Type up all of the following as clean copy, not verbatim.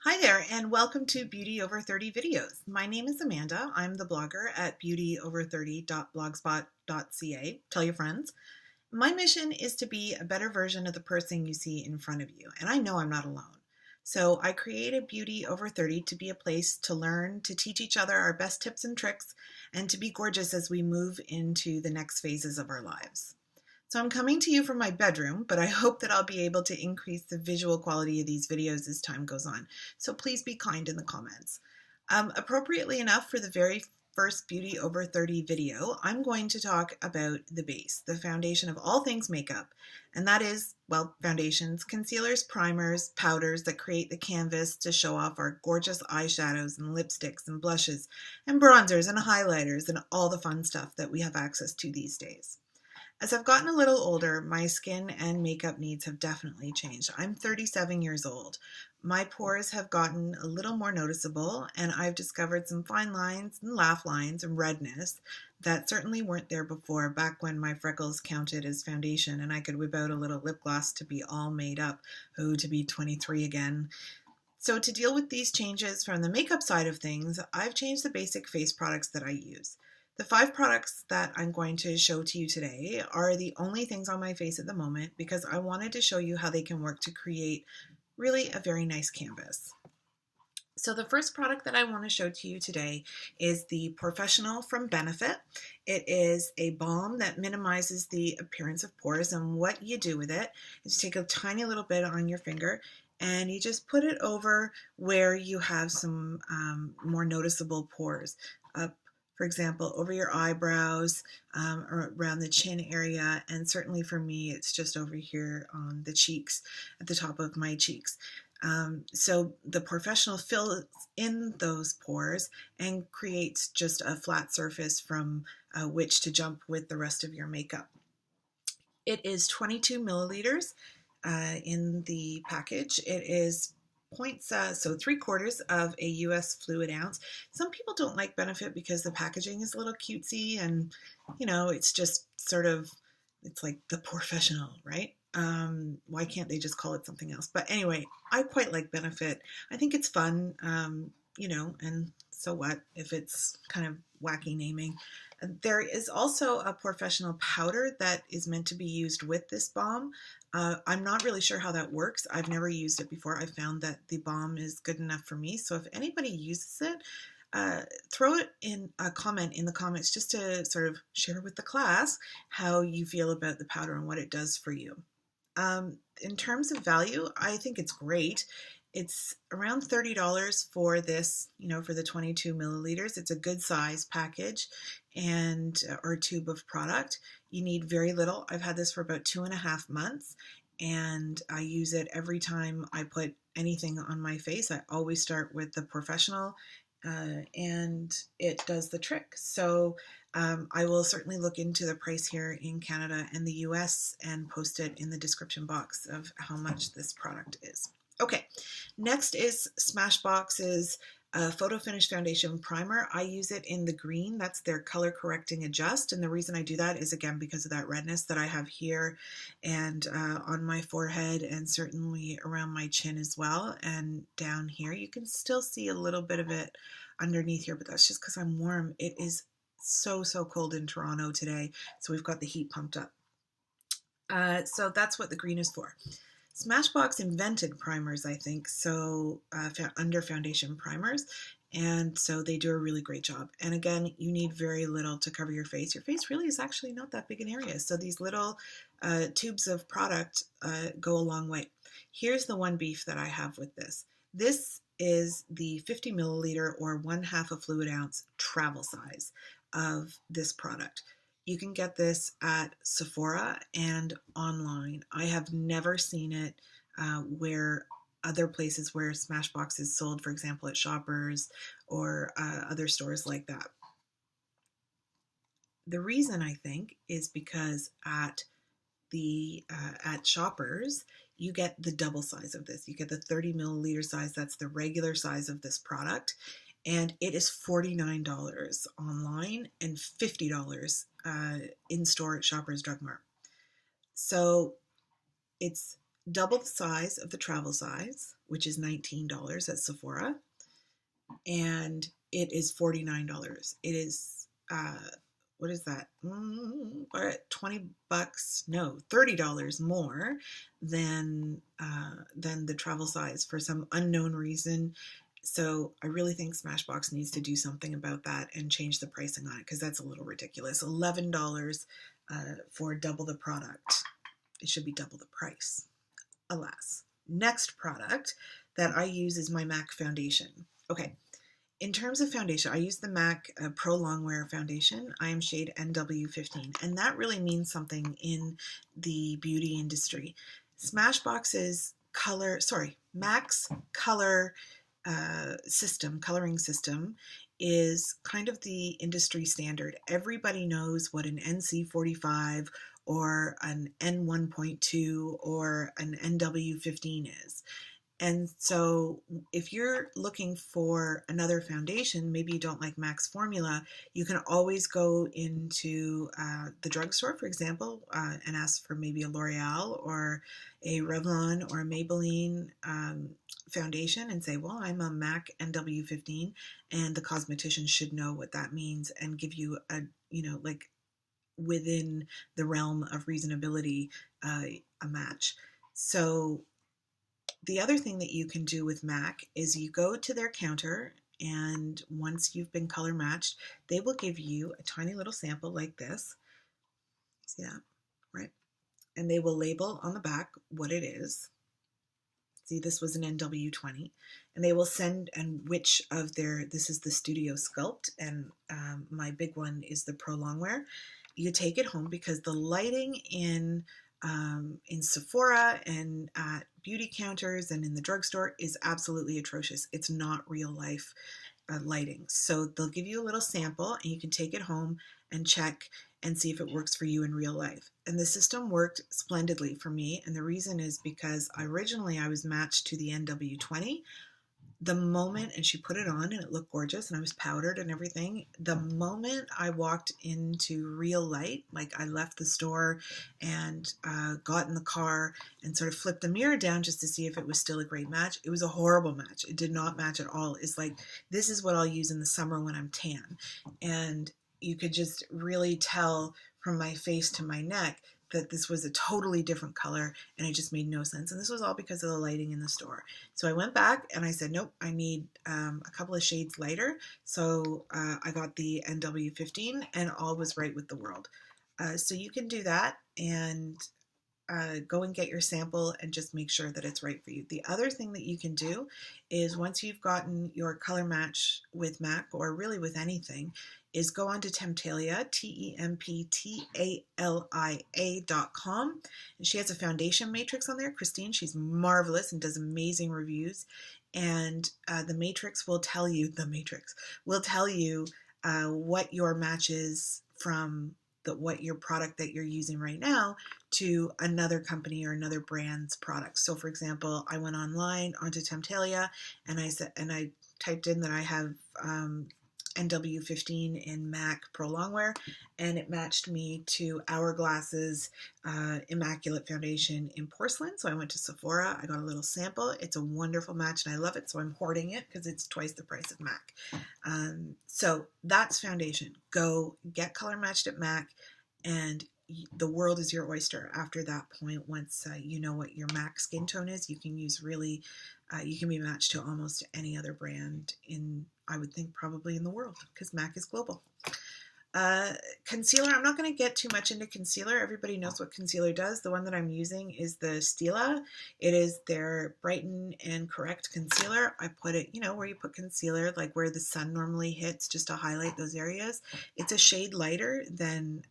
Hi there, and welcome to Beauty Over 30 videos. My name is Amanda. I'm the blogger at beautyover30.blogspot.ca. Tell your friends. My mission is to be a better version of the person you see in front of you, and I know I'm not alone. So I created Beauty Over 30 to be a place to learn, to teach each other our best tips and tricks, and to be gorgeous as we move into the next phases of our lives. So I'm coming to you from my bedroom, but I hope that I'll be able to increase the visual quality of these videos as time goes on. So please be kind in the comments. Appropriately enough, for the very first Beauty Over 30 video, I'm going to talk about the base, the foundation of all things makeup. And that is, well, foundations, concealers, primers, powders that create the canvas to show off our gorgeous eyeshadows and lipsticks and blushes and bronzers and highlighters and all the fun stuff that we have access to these days. As I've gotten a little older, my skin and makeup needs have definitely changed. I'm 37 years old. My pores have gotten a little more noticeable, and I've discovered some fine lines and laugh lines and redness that certainly weren't there before, back when my freckles counted as foundation and I could whip out a little lip gloss to be all made up. Oh, to be 23 again. So to deal with these changes from the makeup side of things, I've changed the basic face products that I use. The 5 products that I'm going to show to you today are the only things on my face at the moment because I wanted to show you how they can work to create really a very nice canvas. So the first product that I want to show to you today is the POREfessional from Benefit. It is a balm that minimizes the appearance of pores, and what you do with it is take a tiny little bit on your finger and you just put it over where you have some more noticeable pores. For example, over your eyebrows, or around the chin area, and certainly for me, it's just over here on the cheeks, at the top of my cheeks. So the POREfessional fills in those pores and creates just a flat surface from which to jump with the rest of your makeup. It is 22 milliliters in the package. It is so 3/4 of a US fluid ounce. Some people don't like Benefit because the packaging is a little cutesy and, it's just sort of, it's like the POREfessional, right? Why can't they just call it something else? But anyway, I quite like Benefit. I think it's fun, and so what if it's kind of wacky naming. There is also a POREfessional powder that is meant to be used with this balm. I'm not really sure how that works. I've never used it before. I found that the balm is good enough for me. So if anybody uses it, throw it in a comment in the comments just to sort of share with the class how you feel about the powder and what it does for you. In terms of value, I think it's great. It's around $30 for this, for the 22 milliliters. It's a good size package and or tube of product. You need very little. I've had this for about 2.5 months, and I use it every time I put anything on my face. I always start with the POREfessional, and it does the trick. So I will certainly look into the price here in Canada and the US and post it in the description box of how much this product is. Okay, next is Smashbox's Photo Finish Foundation Primer. I use it in the green. That's their color correcting adjust, and the reason I do that is again because of that redness that I have here and on my forehead, and certainly around my chin as well, and down here. You can still see a little bit of it underneath here, but that's just because I'm warm. It is so cold in Toronto today, so we've got the heat pumped up. So that's what the green is for. Smashbox invented primers, I think, so under foundation primers, and so they do a really great job. And again, you need very little to cover your face. Your face really is actually not that big an area, so these little tubes of product go a long way. Here's the one beef that I have with this. This is the 50 milliliter or 1/2 a fluid ounce travel size of this product. You can get this at Sephora and online. I have never seen it where other places where Smashbox is sold, for example, at Shoppers or other stores like that. The reason I think is because at Shoppers, you get the double size of this. You get the 30 milliliter size. That's the regular size of this product. And it is $49 online and $50 in store at Shoppers Drug Mart. So it's double the size of the travel size, which is $19 at Sephora, and it is $49. It is what is that? 20 bucks? No, $30 more than the travel size for some unknown reason. So I really think Smashbox needs to do something about that and change the pricing on it, because that's a little ridiculous. $11 for double the product. It should be double the price. Alas. Next product that I use is my MAC foundation. Okay, in terms of foundation, I use the MAC ProLongwear foundation. I am shade NW15, and that really means something in the beauty industry. Smashbox's MAC's color coloring system is kind of the industry standard. Everybody knows what an NC45 or an N1.2 or an NW15 is. And so if you're looking for another foundation, maybe you don't like MAC's formula, you can always go into the drugstore, for example, and ask for maybe a L'Oreal or a Revlon or a Maybelline foundation and say, well, I'm a MAC NW15, and the cosmetician should know what that means and give you a, like within the realm of reasonability, a match. So the other thing that you can do with MAC is you go to their counter, and once you've been color matched, they will give you a tiny little sample like this. See that? Right? And they will label on the back what it is. See, this was an NW20. And they will send, and which of their, this is the Studio Sculpt, and my big one is the ProLongwear. You take it home because the lighting in Sephora and at beauty counters and in the drugstore is absolutely atrocious. It's not real life lighting. So they'll give you a little sample, and you can take it home and check and see if it works for you in real life. And the system worked splendidly for me. And the reason is because originally I was matched to the NW20. The moment, and she put it on and it looked gorgeous and I was powdered and everything, the moment I walked into real light, like I left the store and got in the car and sort of flipped the mirror down just to see if it was still a great match, it was a horrible match. It did not match at all. It's like, this is what I'll use in the summer when I'm tan. And you could just really tell from my face to my neck that this was a totally different color, and it just made no sense. And this was all because of the lighting in the store. So I went back and I said, nope, I need a couple of shades lighter. So I got the NW15, and all was right with the world. So you can do that and go and get your sample and just make sure that it's right for you. The other thing that you can do is, once you've gotten your color match with MAC, or really with anything, is go on to Temptalia, TEMPTALIA.com. And she has a foundation matrix on there. Christine, she's marvelous and does amazing reviews. And the matrix will tell you, what your match is from what your product that you're using right now to another company or another brand's product. So for example, I went online onto Temptalia and I typed in that I have NW15 in MAC ProLongwear, and it matched me to Hourglass's Immaculate Foundation in Porcelain. So I went to Sephora, I got a little sample. It's a wonderful match and I love it, so I'm hoarding it because it's twice the price of MAC. So that's foundation. Go get color matched at MAC, and the world is your oyster after that point. Once you know what your MAC skin tone is, you can use really, you can be matched to almost any other brand in, I would think, probably in the world, because MAC is global. Concealer, I'm not going to get too much into concealer. Everybody knows what concealer does. The one that I'm using is the Stila. It is their Brighten and Correct concealer. I put it, where you put concealer, like where the sun normally hits, just to highlight those areas. It's a shade lighter than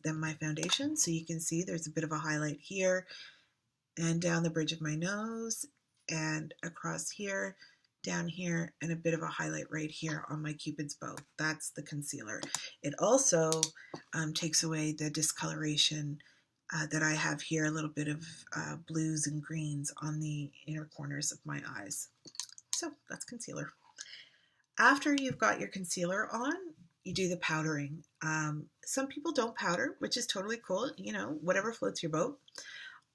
my foundation, so you can see there's a bit of a highlight here and down the bridge of my nose and across here, down here, and a bit of a highlight right here on my Cupid's bow. That's the concealer. It also takes away the discoloration that I have here, a little bit of blues and greens on the inner corners of my eyes. So that's concealer. After you've got your concealer on, you do the powdering. Some people don't powder, which is totally cool, whatever floats your boat.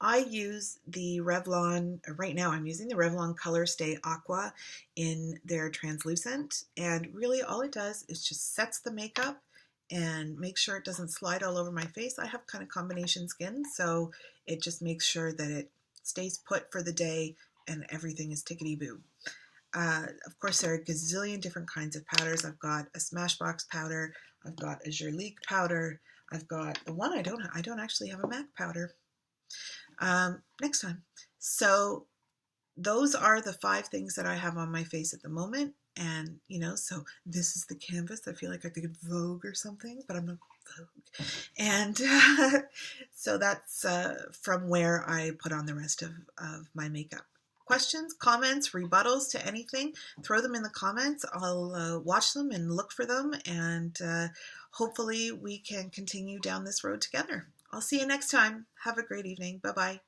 I use the Revlon, right now I'm using the Revlon Color Stay Aqua in their translucent, and really all it does is just sets the makeup and makes sure it doesn't slide all over my face. I have kind of combination skin, so it just makes sure that it stays put for the day and everything is tickety-boo. Of course, there are a gazillion different kinds of powders. I've got a Smashbox powder, I've got a Jurlique powder, I've got the one I don't actually have a MAC powder. Next time. So those are the 5 things that I have on my face at the moment. And, so this is the canvas. I feel like I could Vogue or something, but I'm not Vogue. And so that's from where I put on the rest of my makeup. Questions, comments, rebuttals to anything, throw them in the comments. I'll watch them and look for them, and hopefully we can continue down this road together. I'll see you next time. Have a great evening. Bye-bye.